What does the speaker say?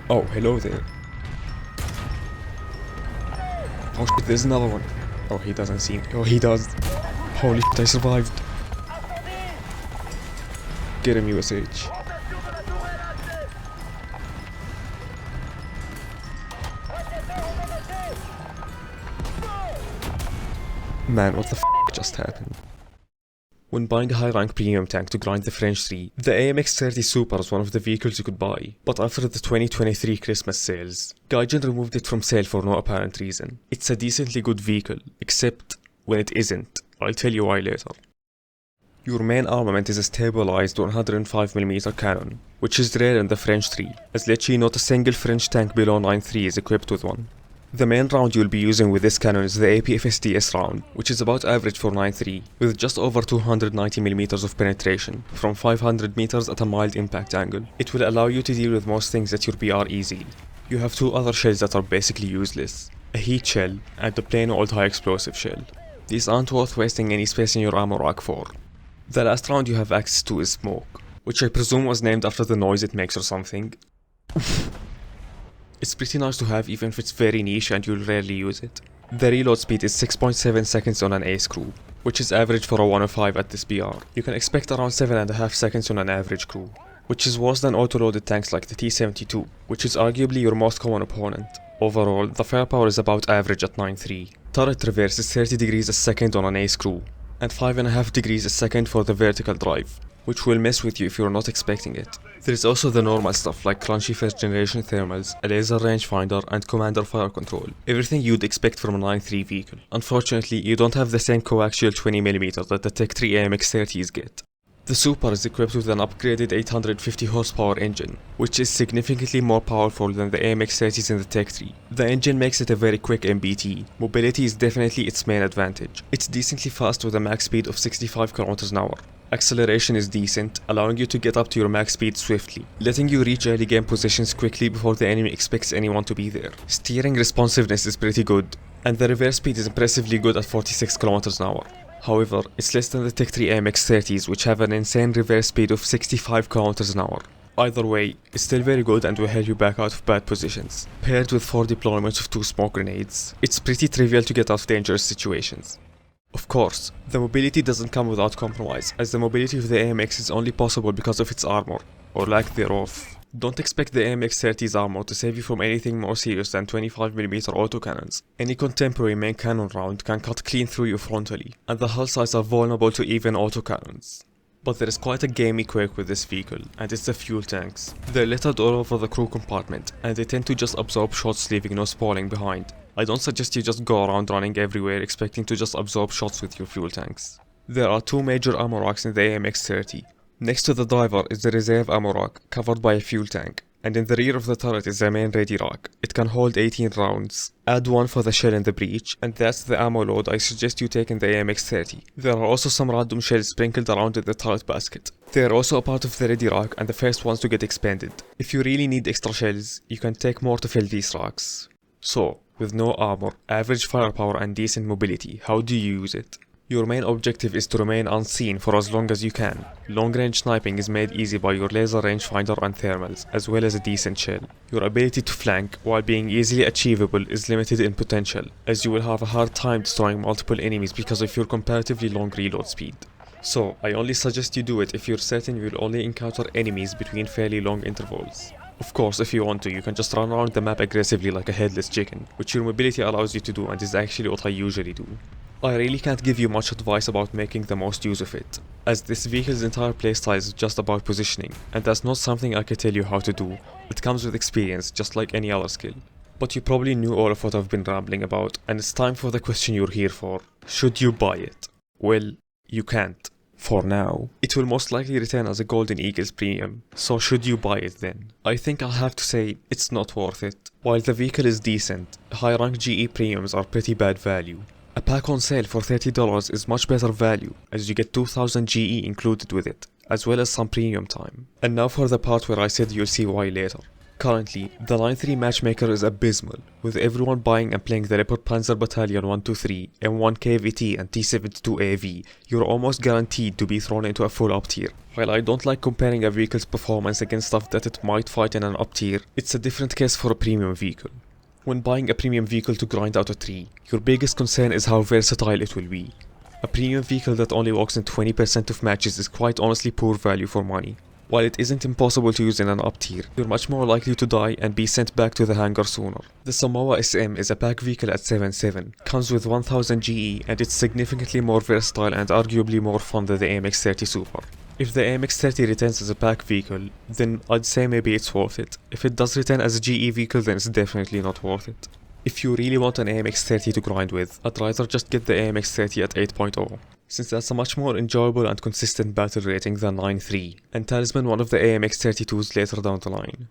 Oh, hello there. Oh shit, there's another one. Oh, he doesn't see me. Oh, he does. Holy shit, I survived. Get him, USH. Man, what the f just happened? When buying a high-rank premium tank to grind the French 3, the AMX-30 Super is one of the vehicles you could buy, but after the 2023 Christmas sales, Gaijin removed it from sale for no apparent reason. It's a decently good vehicle, except when it isn't. I'll tell you why later. Your main armament is a stabilized 105mm cannon, which is rare in the French 3, as literally not a single French tank below 9.3 is equipped with one. The main round you'll be using with this cannon is the APFSTS round, which is about average for 9.3, with just over 290mm of penetration, from 500 meters at a mild impact angle. It will allow you to deal with most things at your BR easily. You have two other shells that are basically useless, a heat shell and a plain old high explosive shell. These aren't worth wasting any space in your ammo rack for. The last round you have access to is smoke, which I presume was named after the noise it makes or something. It's pretty nice to have even if it's very niche and you'll rarely use it. The reload speed is 6.7 seconds on an A screw, which is average for a 105 at this BR. You can expect around 7.5 seconds on an average crew, which is worse than auto-loaded tanks like the T-72, which is arguably your most common opponent. Overall, the firepower is about average at 9.3. Turret reverse is 30 degrees a second on an A screw, and 5.5 degrees a second for the vertical drive, which will mess with you if you're not expecting it. There is also the normal stuff like crunchy first generation thermals, a laser rangefinder, and commander fire control. Everything you'd expect from a 9.3 vehicle. Unfortunately, you don't have the same coaxial 20mm that the Tech 3 AMX-30s get. The Super is equipped with an upgraded 850 horsepower engine, which is significantly more powerful than the AMX-30s in the Tech 3. The engine makes it a very quick MBT. Mobility is definitely its main advantage. It's decently fast with a max speed of 65 km/h. Acceleration is decent, allowing you to get up to your max speed swiftly, letting you reach early game positions quickly before the enemy expects anyone to be there. Steering responsiveness is pretty good, and the reverse speed is impressively good at 46 km/h. However, it's less than the Tech 3 AMX-30s, which have an insane reverse speed of 65 km/h. Either way, it's still very good and will help you back out of bad positions. Paired with 4 deployments of 2 smoke grenades, it's pretty trivial to get out of dangerous situations. Of course, the mobility doesn't come without compromise, as the mobility of the AMX is only possible because of its armor, or lack thereof. Don't expect the AMX-30's armor to save you from anything more serious than 25mm autocannons. Any contemporary main cannon round can cut clean through you frontally, and the hull sides are vulnerable to even autocannons. But there is quite a gamey quirk with this vehicle, and it's the fuel tanks. They're littered all over the crew compartment, and they tend to just absorb shots leaving no spalling behind. I don't suggest you just go around running everywhere expecting to just absorb shots with your fuel tanks. There are two major ammo racks in the AMX-30. Next to the driver is the reserve ammo rack, covered by a fuel tank, and in the rear of the turret is the main ready rack. It can hold 18 rounds. Add one for the shell in the breech, and that's the ammo load I suggest you take in the AMX-30. There are also some random shells sprinkled around in the turret basket. They are also a part of the ready rack and the first ones to get expanded. If you really need extra shells, you can take more to fill these racks. So, with no armor, average firepower and decent mobility, how do you use it? Your main objective is to remain unseen for as long as you can. Long-range sniping is made easy by your laser rangefinder and thermals, as well as a decent shell. Your ability to flank, while being easily achievable, is limited in potential, as you will have a hard time destroying multiple enemies because of your comparatively long reload speed. So, I only suggest you do it if you're certain you will only encounter enemies between fairly long intervals. Of course, if you want to, you can just run around the map aggressively like a headless chicken, which your mobility allows you to do and is actually what I usually do. I really can't give you much advice about making the most use of it, as this vehicle's entire playstyle is just about positioning, and that's not something I can tell you how to do. It comes with experience, just like any other skill. But you probably knew all of what I've been rambling about, and it's time for the question you're here for. Should you buy it? Well, you can't. For now. It will most likely return as a Golden Eagles premium, so should you buy it then? I think I'll have to say it's not worth it. While the vehicle is decent, high rank GE premiums are pretty bad value. A pack on sale for $30 is much better value, as you get 2000 GE included with it, as well as some premium time. And now for the part where I said you'll see why later. Currently, the 9-3 matchmaker is abysmal, with everyone buying and playing the Leopard Panzer Battalion 123, M1 KVT and T-72 AV. You're almost guaranteed to be thrown into a full up tier. While I don't like comparing a vehicle's performance against stuff that it might fight in an up tier, it's a different case for a premium vehicle. When buying a premium vehicle to grind out a tree, your biggest concern is how versatile it will be. A premium vehicle that only works in 20% of matches is quite honestly poor value for money. While it isn't impossible to use in an up tier, you're much more likely to die and be sent back to the hangar sooner. The Somua SM is a pack vehicle at 7.7, comes with 1000 GE, and it's significantly more versatile and arguably more fun than the AMX-30 Super. If the AMX-30 returns as a pack vehicle, then I'd say maybe it's worth it. If it does return as a GE vehicle, then it's definitely not worth it. If you really want an AMX-30 to grind with, I'd rather just get the AMX-30 at 8.0. Since that's a much more enjoyable and consistent battle rating than 9.3, and Talisman one of the AMX-32s later down the line.